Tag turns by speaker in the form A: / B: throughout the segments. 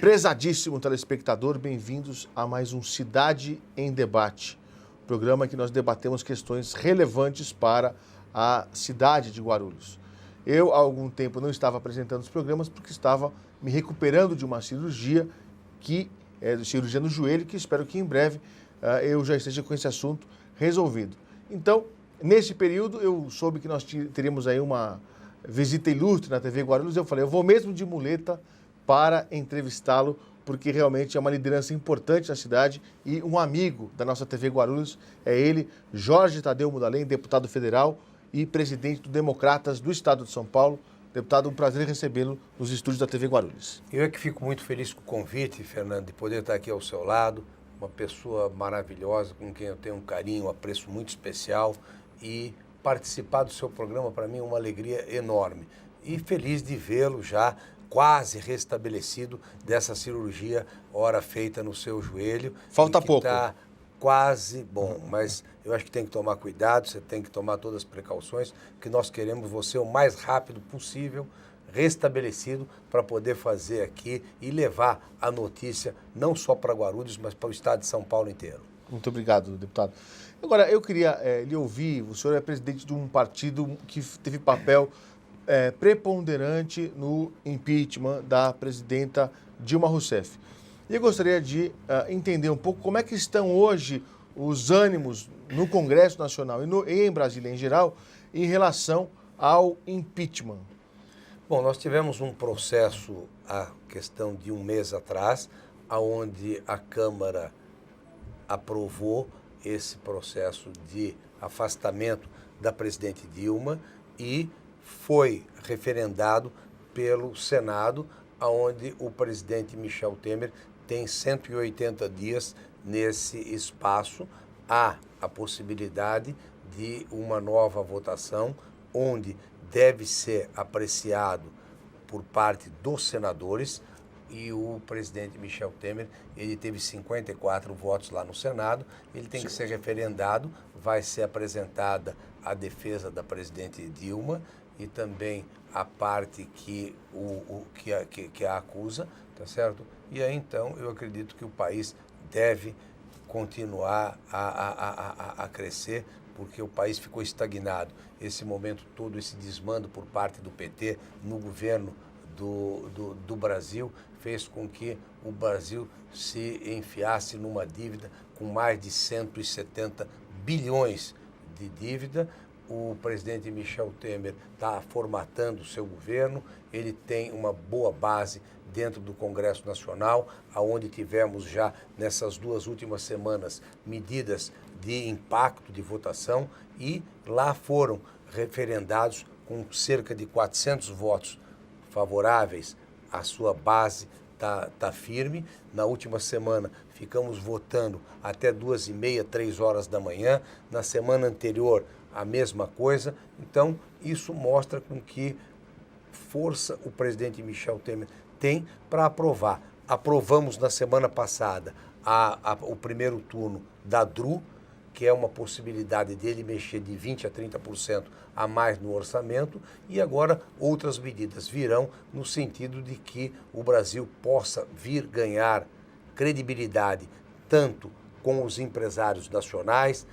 A: Prezadíssimo telespectador, bem-vindos a mais um Cidade em Debate, programa que nós debatemos questões relevantes para a cidade de Guarulhos. Eu, há algum tempo, não estava apresentando os programas porque estava me recuperando de uma cirurgia, cirurgia no joelho, que espero que em breve eu já esteja com esse assunto resolvido. Então, nesse período, eu soube que nós teríamos aí uma visita ilustre na TV Guarulhos. Eu falei, eu vou mesmo de muleta para entrevistá-lo, porque realmente é uma liderança importante na cidade e um amigo da nossa TV Guarulhos é ele, Jorge Tadeu Mudalem, deputado federal e presidente do Democratas do Estado de São Paulo. Deputado, um prazer recebê-lo nos estúdios da TV Guarulhos.
B: Eu é que fico muito feliz com o convite, Fernando, de poder estar aqui ao seu lado, uma pessoa maravilhosa, com quem eu tenho um carinho, um apreço muito especial, e participar do seu programa, para mim, é uma alegria enorme. E feliz de vê-lo já quase restabelecido dessa cirurgia, ora feita no seu joelho.
A: Falta pouco.
B: Está quase bom, mas eu acho que tem que tomar cuidado, você tem que tomar todas as precauções, que nós queremos você o mais rápido possível, restabelecido, para poder fazer aqui e levar a notícia não só para Guarulhos, mas para o estado de São Paulo inteiro.
A: Muito obrigado, deputado. Agora, eu queria lhe ouvir, o senhor é presidente de um partido que teve papel preponderante no impeachment da presidenta Dilma Rousseff. E eu gostaria de entender um pouco como é que estão hoje os ânimos no Congresso Nacional e em Brasília em geral em relação ao impeachment.
B: Bom, nós tivemos um processo, a questão de um mês atrás, onde a Câmara aprovou esse processo de afastamento da presidente Dilma e foi referendado pelo Senado, onde o presidente Michel Temer tem 180 dias nesse espaço. Há a possibilidade de uma nova votação, onde deve ser apreciado por parte dos senadores, e o presidente Michel Temer, ele teve 54 votos lá no Senado, ele tem que ser referendado, vai ser apresentada a defesa da presidente Dilma e também a parte que a acusa, tá certo? E aí, então, eu acredito que o país deve continuar a crescer, porque o país ficou estagnado. Esse momento todo, esse desmando por parte do PT no governo do Brasil, fez com que o Brasil se enfiasse numa dívida com mais de 170 bilhões de dívida. O presidente Michel Temer está formatando o seu governo, ele tem uma boa base dentro do Congresso Nacional, onde tivemos já nessas 2 últimas semanas medidas de impacto de votação, e lá foram referendados com cerca de 400 votos favoráveis. A sua base está firme. Na última semana ficamos votando até 2h30, 3 horas da manhã. Na semana anterior, a mesma coisa. Então, isso mostra com que força o presidente Michel Temer tem para aprovar. Aprovamos na semana passada o primeiro turno da DRU, que é uma possibilidade dele mexer de 20% a 30% a mais no orçamento, e agora outras medidas virão no sentido de que o Brasil possa vir ganhar credibilidade tanto com os empresários nacionais,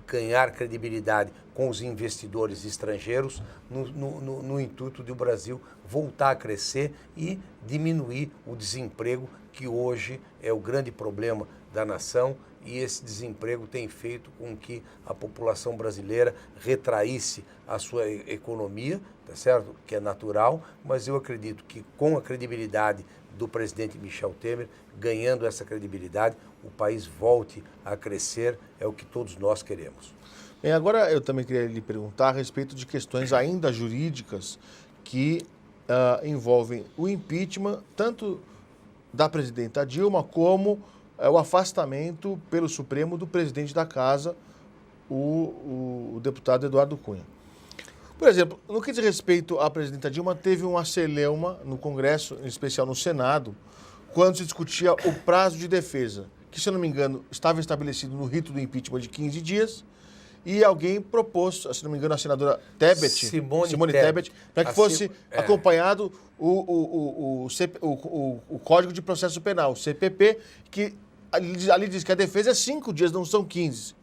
B: ganhar credibilidade com os investidores estrangeiros, no intuito de o Brasil voltar a crescer e diminuir o desemprego, que hoje é o grande problema da nação, e esse desemprego tem feito com que a população brasileira retraísse a sua economia, tá certo? Que é natural, mas eu acredito que com a credibilidade do presidente Michel Temer, ganhando essa credibilidade, o país volte a crescer, é o que todos nós queremos.
A: Bem, agora eu também queria lhe perguntar a respeito de questões ainda jurídicas que envolvem o impeachment, tanto da presidenta Dilma, como o afastamento pelo Supremo do presidente da Casa, o deputado Eduardo Cunha. Por exemplo, no que diz respeito à presidenta Dilma, teve uma celeuma no Congresso, em especial no Senado, quando se discutia o prazo de defesa, que, se eu não me engano, estava estabelecido no rito do impeachment de 15 dias, e alguém propôs, se não me engano, a senadora Tebet, Simone Tebet, para que fosse acompanhado o Código de Processo Penal, o CPP, que ali diz que a defesa é 5 dias, não são 15.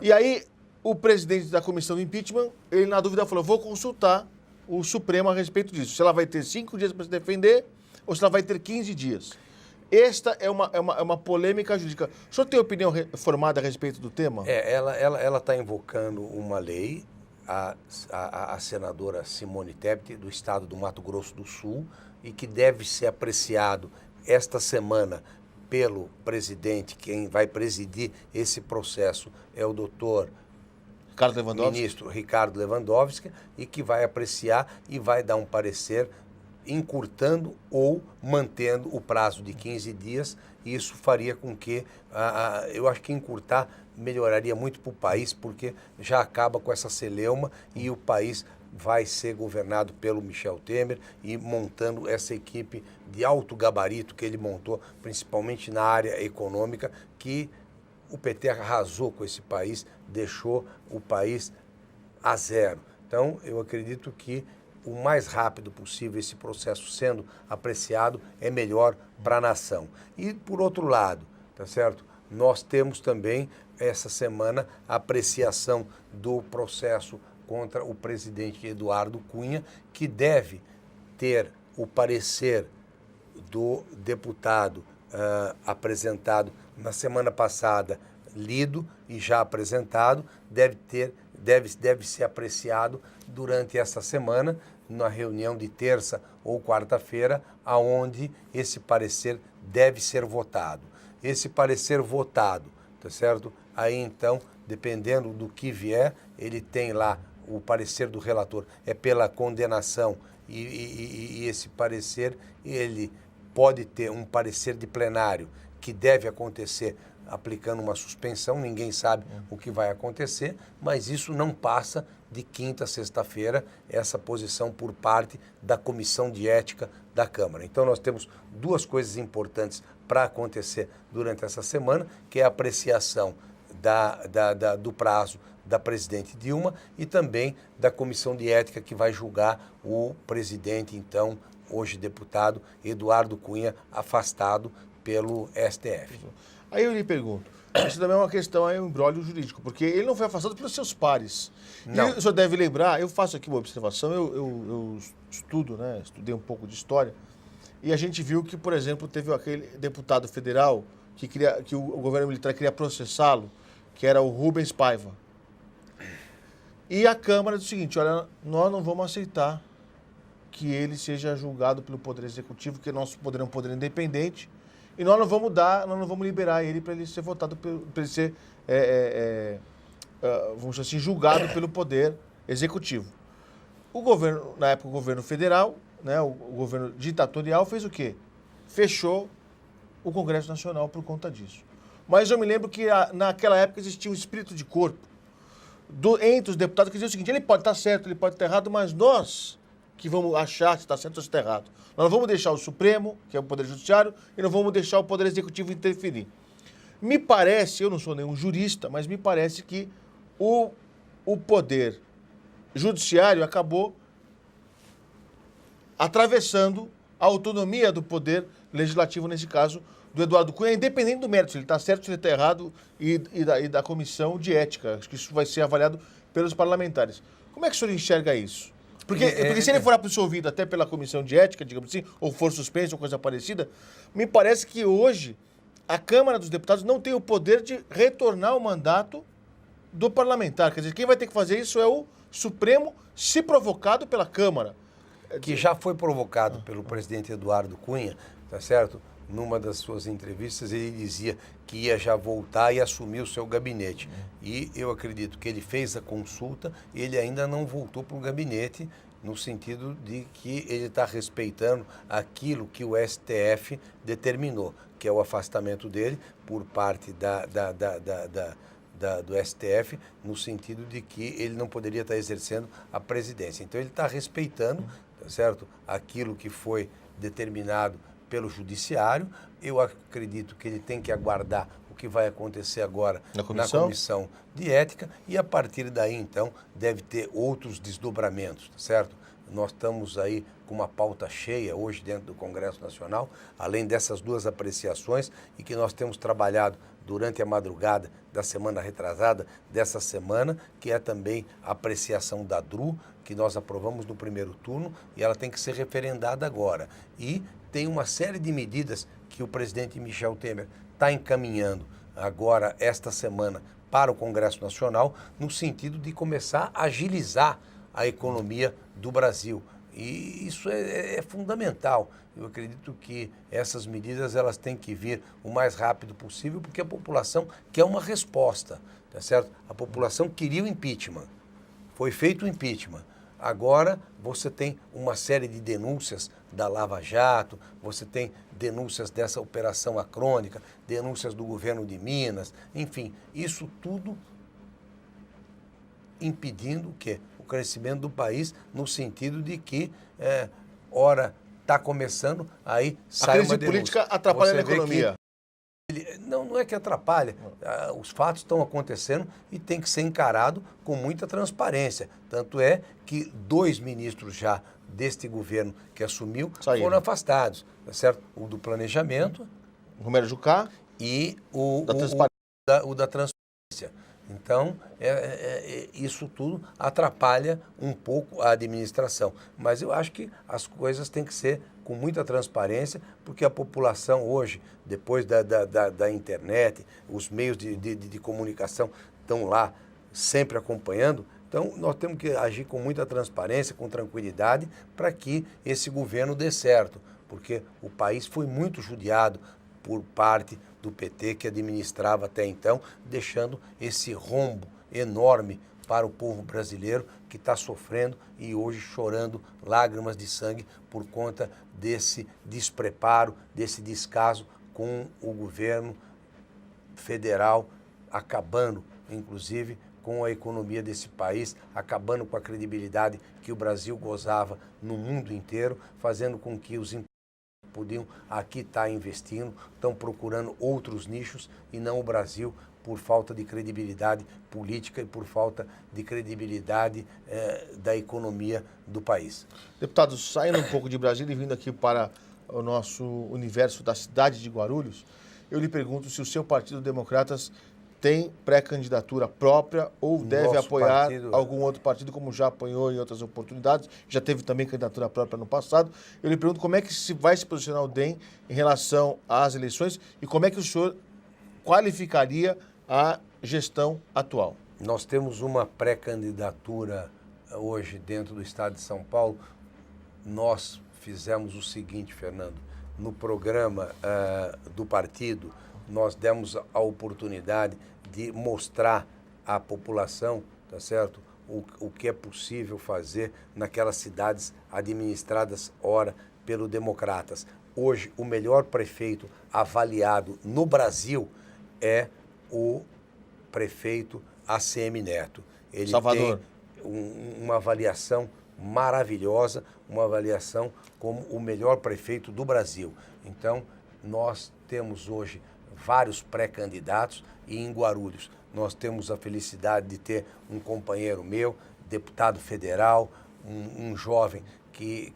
A: E aí, o presidente da comissão de impeachment, ele na dúvida falou, vou consultar o Supremo a respeito disso. Se ela vai ter 5 dias para se defender ou se ela vai ter 15 dias. Esta é uma polêmica jurídica. O senhor tem opinião formada a respeito do tema?
B: Ela está invocando uma lei, a senadora Simone Tebet, do estado do Mato Grosso do Sul, e que deve ser apreciado esta semana pelo presidente. Quem vai presidir esse processo é o doutor ministro Ricardo Lewandowski, e que vai apreciar e vai dar um parecer encurtando ou mantendo o prazo de 15 dias. Isso faria com que, eu acho que encurtar melhoraria muito para o país, porque já acaba com essa celeuma e o país vai ser governado pelo Michel Temer e montando essa equipe de alto gabarito que ele montou, principalmente na área econômica, que o PT arrasou com esse país, deixou o país a zero. Então, eu acredito que o mais rápido possível esse processo sendo apreciado é melhor para a nação. E, por outro lado, tá certo? Nós temos também, essa semana, a apreciação do processo contra o presidente Eduardo Cunha, que deve ter o parecer do deputado apresentado na semana passada, lido e já apresentado, deve ser apreciado durante essa semana, na reunião de terça ou quarta-feira, aonde esse parecer deve ser votado. Esse parecer votado, tá certo? Aí então, dependendo do que vier, ele tem lá o parecer do relator, é pela condenação, e esse parecer, ele pode ter um parecer de plenário, que deve acontecer aplicando uma suspensão, ninguém sabe o que vai acontecer, mas isso não passa de quinta a sexta-feira, essa posição por parte da Comissão de Ética da Câmara. Então nós temos duas coisas importantes para acontecer durante essa semana, que é a apreciação do prazo da presidente Dilma e também da Comissão de Ética, que vai julgar o presidente, então, hoje deputado, Eduardo Cunha, afastado pelo STF.
A: Aí eu lhe pergunto, isso também é uma questão, é um imbróglio jurídico, porque ele não foi afastado pelos seus pares.
B: Não.
A: E o senhor deve lembrar, eu faço aqui uma observação, eu estudo, né, estudei um pouco de história, e a gente viu que, por exemplo, teve aquele deputado federal que o governo militar queria processá-lo, que era o Rubens Paiva. E a Câmara disse o seguinte, olha, nós não vamos aceitar que ele seja julgado pelo Poder Executivo, porque nosso poder é um poder independente, e nós não vamos liberar ele para ele ser votado, para ele ser, vamos dizer assim, julgado pelo Poder Executivo. O governo, na época, o governo federal, né, o governo ditatorial fez o quê? Fechou o Congresso Nacional por conta disso. Mas eu me lembro que naquela época existia um espírito de corpo entre os deputados que dizia o seguinte, ele pode estar certo, ele pode estar errado, mas nós que vamos achar se está certo ou se está errado. Nós não vamos deixar o Supremo, que é o Poder Judiciário, e não vamos deixar o Poder Executivo interferir. Me parece, eu não sou nenhum jurista, mas me parece que o Poder Judiciário acabou atravessando a autonomia do Poder Legislativo, nesse caso, do Eduardo Cunha, independente do mérito, se ele está certo, se ele está errado, e da Comissão de Ética. Acho que isso vai ser avaliado pelos parlamentares. Como é que o senhor enxerga isso? Porque se ele for absolvido até pela Comissão de Ética, digamos assim, ou for suspenso ou coisa parecida, me parece que hoje a Câmara dos Deputados não tem o poder de retornar o mandato do parlamentar. Quer dizer, quem vai ter que fazer isso é o Supremo, se provocado pela Câmara.
B: Que já foi provocado pelo presidente Eduardo Cunha, tá certo? Numa das suas entrevistas, ele dizia que ia já voltar e assumir o seu gabinete. E eu acredito que ele fez a consulta, ele ainda não voltou para o gabinete, no sentido de que ele está respeitando aquilo que o STF determinou, que é o afastamento dele por parte do STF, no sentido de que ele não poderia estar exercendo a presidência. Então ele está respeitando, tá certo, aquilo que foi determinado pelo Judiciário. Eu acredito que ele tem que aguardar o que vai acontecer agora
A: Na
B: na comissão de ética, e a partir daí, então, deve ter outros desdobramentos, tá certo? Nós estamos aí com uma pauta cheia hoje dentro do Congresso Nacional, além dessas duas apreciações, e que nós temos trabalhado durante a madrugada da semana retrasada, dessa semana, que é também a apreciação da DRU, que nós aprovamos no primeiro turno, e ela tem que ser referendada agora. E tem uma série de medidas que o presidente Michel Temer está encaminhando agora, esta semana, para o Congresso Nacional, no sentido de começar a agilizar a economia do Brasil. E isso é fundamental. Eu acredito que essas medidas elas têm que vir o mais rápido possível, porque a população quer uma resposta, tá certo? A população queria o impeachment, foi feito o impeachment. Agora você tem uma série de denúncias da Lava Jato, você tem denúncias dessa operação acrônica, denúncias do governo de Minas, enfim, isso tudo impedindo o quê? O crescimento do país, no sentido de que, ora está começando, aí sai uma denúncia.
A: A crise política atrapalha a economia.
B: Não é que atrapalha, os fatos estão acontecendo e tem que ser encarado com muita transparência. Tanto é que 2 ministros já deste governo que assumiu foram afastados, tá certo? O do planejamento,
A: Romero Jucá,
B: e o da transparência. Então, isso tudo atrapalha um pouco a administração. Mas eu acho que as coisas têm que ser com muita transparência, porque a população hoje, depois da internet, os meios de comunicação estão lá sempre acompanhando. Então, nós temos que agir com muita transparência, com tranquilidade, para que esse governo dê certo, porque o país foi muito judiado por parte do PT, que administrava até então, deixando esse rombo enorme para o povo brasileiro, que está sofrendo e hoje chorando lágrimas de sangue por conta desse despreparo, desse descaso com o governo federal, acabando, inclusive, com a economia desse país, acabando com a credibilidade que o Brasil gozava no mundo inteiro, fazendo com que os podiam aqui estar investindo, estão procurando outros nichos e não o Brasil, por falta de credibilidade política e por falta de credibilidade da economia do país.
A: Deputado, saindo um pouco de Brasília e vindo aqui para o nosso universo da cidade de Guarulhos, eu lhe pergunto se o seu Partido Democratas tem pré-candidatura própria ou deve apoiar algum outro partido, como já apoiou em outras oportunidades, já teve também candidatura própria no passado. Eu lhe pergunto como é que vai se posicionar o DEM em relação às eleições e como é que o senhor qualificaria a gestão atual.
B: Nós temos uma pré-candidatura hoje dentro do estado de São Paulo. Nós fizemos o seguinte, Fernando, no programa do partido, nós demos a oportunidade de mostrar à população, tá certo, o que é possível fazer naquelas cidades administradas ora pelo Democratas. Hoje, o melhor prefeito avaliado no Brasil é o prefeito ACM Neto. Ele
A: Salvador.
B: tem uma avaliação maravilhosa, uma avaliação como o melhor prefeito do Brasil. Então, nós temos hoje vários pré-candidatos e em Guarulhos nós temos a felicidade de ter um companheiro meu, deputado federal, um jovem que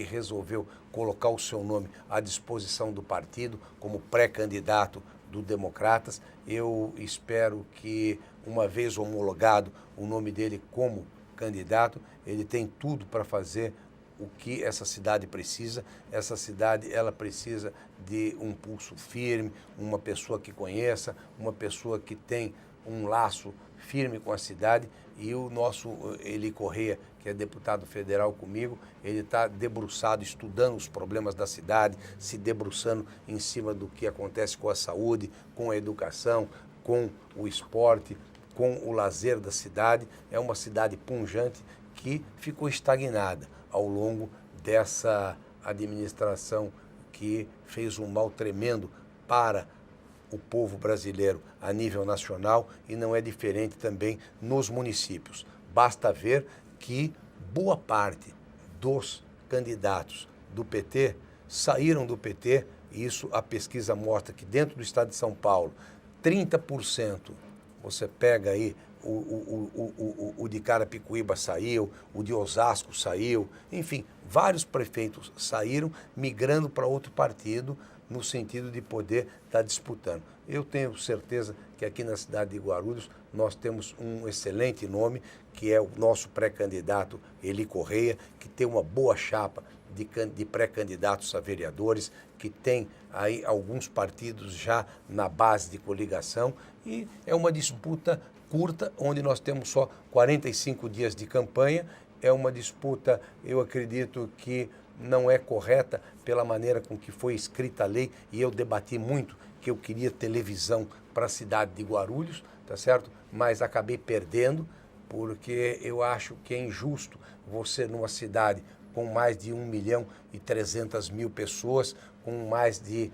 B: resolveu colocar o seu nome à disposição do partido como pré-candidato do Democratas. Eu espero que, uma vez homologado o nome dele como candidato, ele tem tudo para fazer o que essa cidade precisa. Essa cidade, ela precisa de um pulso firme, uma pessoa que conheça, uma pessoa que tem um laço firme com a cidade. E o nosso Eli Correia, que é deputado federal comigo, ele está debruçado, estudando os problemas da cidade, se debruçando em cima do que acontece com a saúde, com a educação, com o esporte, com o lazer da cidade. É uma cidade pujante que ficou estagnada ao longo dessa administração que fez um mal tremendo para o povo brasileiro a nível nacional, e não é diferente também nos municípios. Basta ver que boa parte dos candidatos do PT saíram do PT, e isso a pesquisa mostra que dentro do estado de São Paulo, 30%, você pega aí, o de Carapicuíba saiu, o de Osasco saiu, enfim, vários prefeitos saíram migrando para outro partido no sentido de poder estar disputando. Eu tenho certeza que aqui na cidade de Guarulhos nós temos um excelente nome, que é o nosso pré-candidato Eli Correia, que tem uma boa chapa de pré-candidatos a vereadores, que tem aí alguns partidos já na base de coligação, e é uma disputa curta, onde nós temos só 45 dias de campanha. É uma disputa, eu acredito que não é correta pela maneira com que foi escrita a lei, e eu debati muito que eu queria televisão para a cidade de Guarulhos, tá certo? Mas acabei perdendo, porque eu acho que é injusto você, numa cidade com mais de 1.300.000 pessoas, com mais de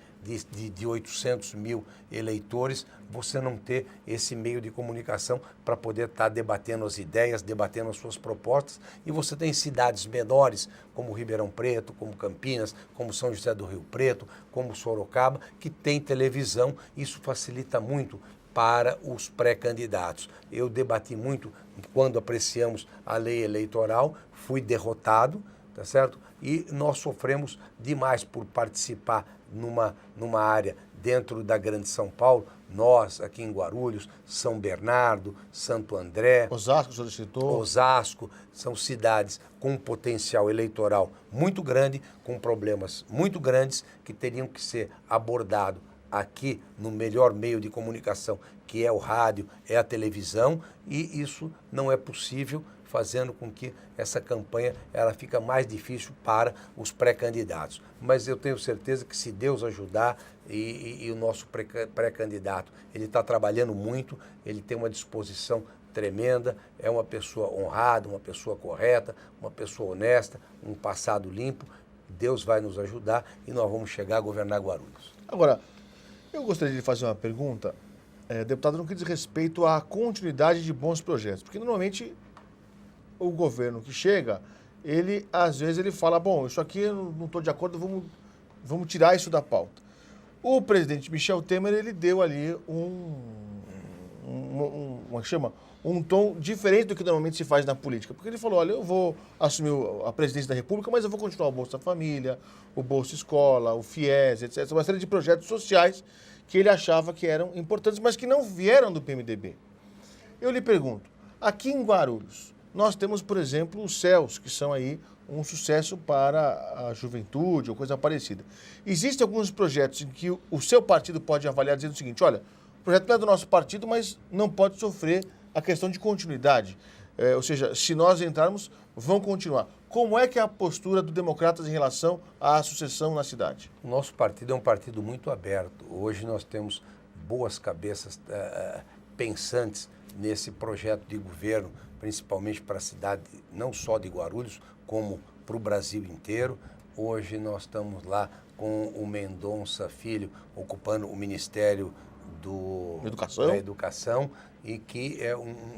B: 800 mil eleitores, você não ter esse meio de comunicação para poder estar debatendo as ideias, debatendo as suas propostas. E você tem cidades menores, como Ribeirão Preto, como Campinas, como São José do Rio Preto, como Sorocaba, que tem televisão. Isso facilita muito para os pré-candidatos. Eu debati muito quando apreciamos a lei eleitoral, fui derrotado, tá certo? E nós sofremos demais por participar numa área dentro da Grande São Paulo. Nós, aqui em Guarulhos, São Bernardo, Santo André...
A: Osasco, solicitou.
B: Osasco, são cidades com um potencial eleitoral muito grande, com problemas muito grandes, que teriam que ser abordados aqui no melhor meio de comunicação, que é o rádio, é a televisão, e isso não é possível, fazendo com que essa campanha ela fica mais difícil para os pré-candidatos. Mas eu tenho certeza que, se Deus ajudar, e o nosso pré-candidato, ele está trabalhando muito, ele tem uma disposição tremenda, é uma pessoa honrada, uma pessoa correta, uma pessoa honesta, um passado limpo. Deus vai nos ajudar e nós vamos chegar a governar Guarulhos.
A: Agora, eu gostaria de fazer uma pergunta, deputado, no que diz respeito à continuidade de bons projetos, porque normalmente o governo que chega, ele às vezes ele fala, bom, isso aqui eu não estou de acordo, vamos tirar isso da pauta. O presidente Michel Temer, ele deu ali um tom diferente do que normalmente se faz na política, porque ele falou, olha, eu vou assumir a presidência da República, mas eu vou continuar o Bolsa Família, o Bolsa Escola, o FIES, etc., uma série de projetos sociais que ele achava que eram importantes, mas que não vieram do PMDB. Eu lhe pergunto, aqui em Guarulhos, nós temos, por exemplo, os CELS, que são aí um sucesso para a juventude ou coisa parecida. Existem alguns projetos em que o seu partido pode avaliar dizendo o seguinte, olha, o projeto não é do nosso partido, mas não pode sofrer a questão de continuidade. Ou seja, se nós entrarmos, vão continuar. Como é que é a postura do Democratas em relação à sucessão na cidade?
B: O nosso partido é um partido muito aberto. Hoje nós temos boas cabeças pensantes nesse projeto de governo, principalmente para a cidade, não só de Guarulhos, como para o Brasil inteiro. Hoje nós estamos lá com o Mendonça Filho ocupando o Ministério da Educação, e que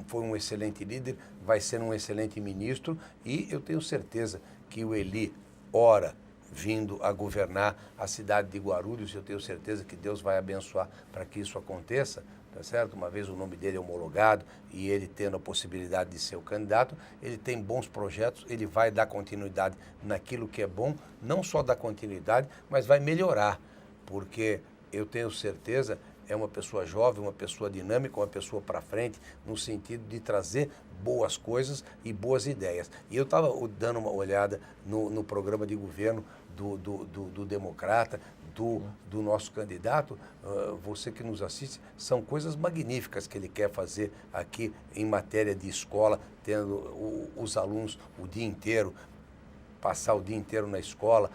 B: foi um excelente líder, vai ser um excelente ministro, e eu tenho certeza que o Eli, ora vindo a governar a cidade de Guarulhos, eu tenho certeza que Deus vai abençoar para que isso aconteça, tá certo? Uma vez o nome dele é homologado e ele tendo a possibilidade de ser o candidato, ele tem bons projetos, ele vai dar continuidade naquilo que é bom, não só dar continuidade, mas vai melhorar, porque eu tenho certeza, é uma pessoa jovem, uma pessoa dinâmica, uma pessoa para frente, no sentido de trazer boas coisas e boas ideias. E eu estava dando uma olhada no programa de governo do Democrata, do nosso candidato, você que nos assiste, são coisas magníficas que ele quer fazer aqui em matéria de escola, tendo os alunos o dia inteiro, passar o dia inteiro na escola,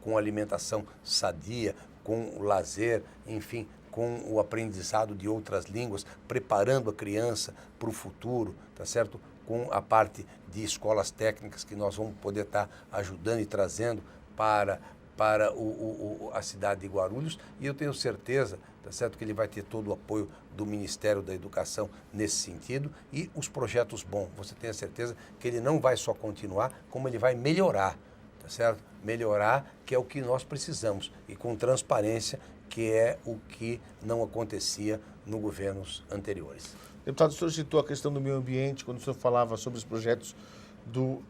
B: com alimentação sadia, com lazer, enfim, com o aprendizado de outras línguas, preparando a criança para o futuro, tá certo? Com a parte de escolas técnicas que nós vamos poder estar ajudando e trazendo para a cidade de Guarulhos, e eu tenho certeza, tá certo, que ele vai ter todo o apoio do Ministério da Educação nesse sentido, e os projetos bons, você tem a certeza que ele não vai só continuar, como ele vai melhorar, tá certo? Melhorar, que é o que nós precisamos, e com transparência, que é o que não acontecia nos governos anteriores.
A: Deputado, o senhor citou a questão do meio ambiente, quando o senhor falava sobre os projetos do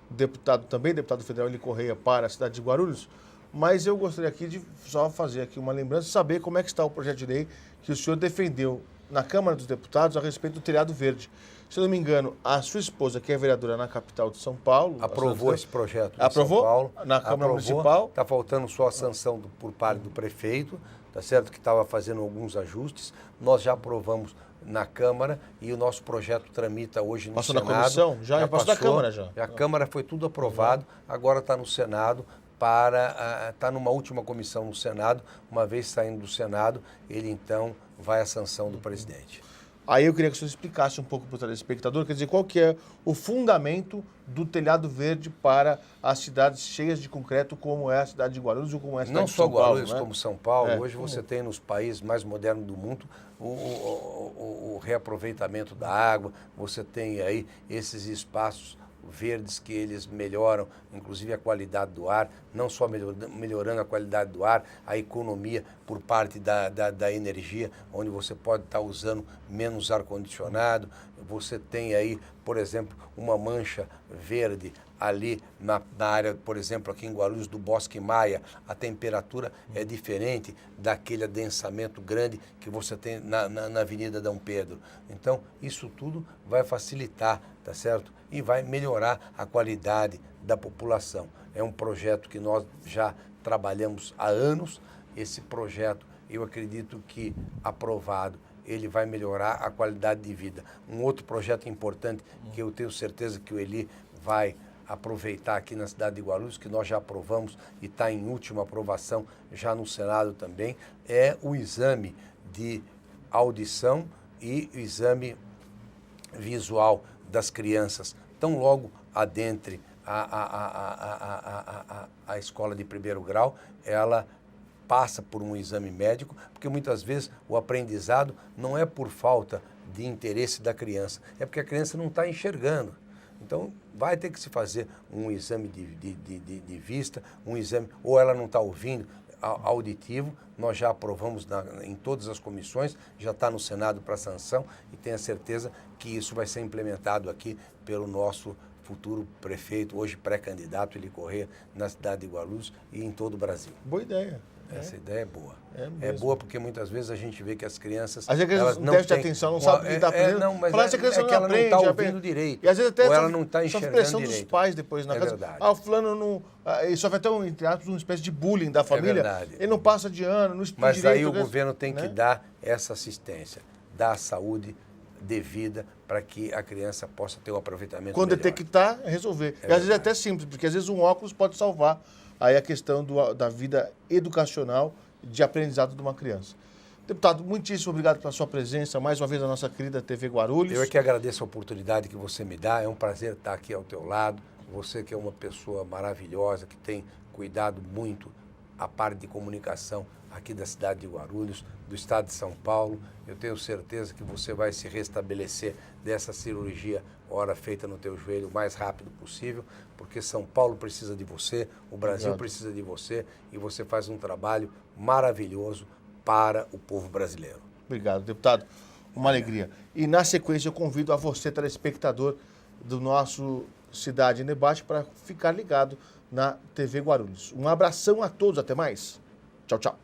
A: deputado federal Eli Correia para a cidade de Guarulhos, mas eu gostaria aqui de só fazer aqui uma lembrança, saber como é que está o projeto de lei que o senhor defendeu na Câmara dos Deputados a respeito do telhado verde. Se eu não me engano, a sua esposa, que é vereadora na capital de São Paulo...
B: Aprovou esse projeto em
A: São Paulo,
B: na Câmara Municipal. Está faltando só a sanção por parte do prefeito, tá certo? Que estava fazendo alguns ajustes. Nós já aprovamos na Câmara e o nosso projeto tramita hoje no Senado.
A: Passou na comissão? Já passou da Câmara já.
B: A Câmara foi tudo aprovado, agora está no Senado, está numa última comissão no Senado. Uma vez saindo do Senado, ele então vai à sanção do presidente.
A: Aí eu queria que o senhor explicasse um pouco para o telespectador, quer dizer, qual que é o fundamento do telhado verde para as cidades cheias de concreto, como é a cidade de Guarulhos ou como é a cidade de São Paulo.
B: Não só Guarulhos,
A: né?
B: como São Paulo. Hoje você tem nos países mais modernos do mundo o reaproveitamento da água, você tem aí esses espaços verdes que eles melhoram, inclusive a qualidade do ar, não só melhorando a qualidade do ar, a economia por parte da energia, onde você pode estar usando menos ar-condicionado. Você tem aí, por exemplo, uma mancha verde ali na área, por exemplo, aqui em Guarulhos, do Bosque Maia, a temperatura é diferente daquele adensamento grande que você tem na Avenida Dom Pedro. Então, isso tudo vai facilitar, tá certo? E vai melhorar a qualidade da população. É um projeto que nós já trabalhamos há anos. Esse projeto, eu acredito que aprovado, ele vai melhorar a qualidade de vida. Um outro projeto importante que eu tenho certeza que o Eli vai aproveitar aqui na cidade de Guarulhos, que nós já aprovamos e está em última aprovação já no Senado também, é o exame de audição e o exame visual das crianças. Tão logo adentre a escola de primeiro grau, ela passa por um exame médico, porque muitas vezes o aprendizado não é por falta de interesse da criança, é porque a criança não está enxergando. Então, vai ter que se fazer um exame de vista, um exame, ou ela não está ouvindo, auditivo. Nós já aprovamos em todas as comissões, já está no Senado para sanção e tenho a certeza que isso vai ser implementado aqui pelo nosso futuro prefeito, hoje pré-candidato Eli Correia, na cidade de Guarulhos e em todo o Brasil.
A: Boa ideia.
B: Essa ideia é boa. É boa porque muitas vezes a gente vê que as crianças...
A: Às vezes elas não têm atenção, não sabem o que está aprendendo.
B: Não, mas
A: essa criança
B: que ela não está ouvindo direito.
A: E às vezes até
B: ou ela não está enxergando
A: pressão
B: direito.
A: dos pais depois na casa.
B: Verdade.
A: Ah, o fulano não... Ele sofre até, entre aspas, uma espécie de bullying da família.
B: É verdade.
A: Ele não passa de ano, não estuda direito.
B: Mas aí o governo tem que dar essa assistência, dar a saúde devida para que a criança possa ter um aproveitamento
A: quando
B: melhor.
A: detectar, resolver. E às vezes é até simples, porque às vezes um óculos pode salvar aí a questão da vida educacional de aprendizado de uma criança. Deputado, muitíssimo obrigado pela sua presença, mais uma vez na nossa querida TV Guarulhos.
B: Eu é que agradeço a oportunidade que você me dá, é um prazer estar aqui ao teu lado. Você que é uma pessoa maravilhosa, que tem cuidado muito a parte de comunicação aqui da cidade de Guarulhos, do estado de São Paulo. Eu tenho certeza que você vai se restabelecer dessa cirurgia, ora feita no teu joelho, o mais rápido possível, porque São Paulo precisa de você, o Brasil precisa de você, e você faz um trabalho maravilhoso para o povo brasileiro.
A: Obrigado, deputado. Uma alegria. E na sequência eu convido a você, telespectador do nosso Cidade em Debate, para ficar ligado na TV Guarulhos. Um abração a todos, até mais. Tchau, tchau.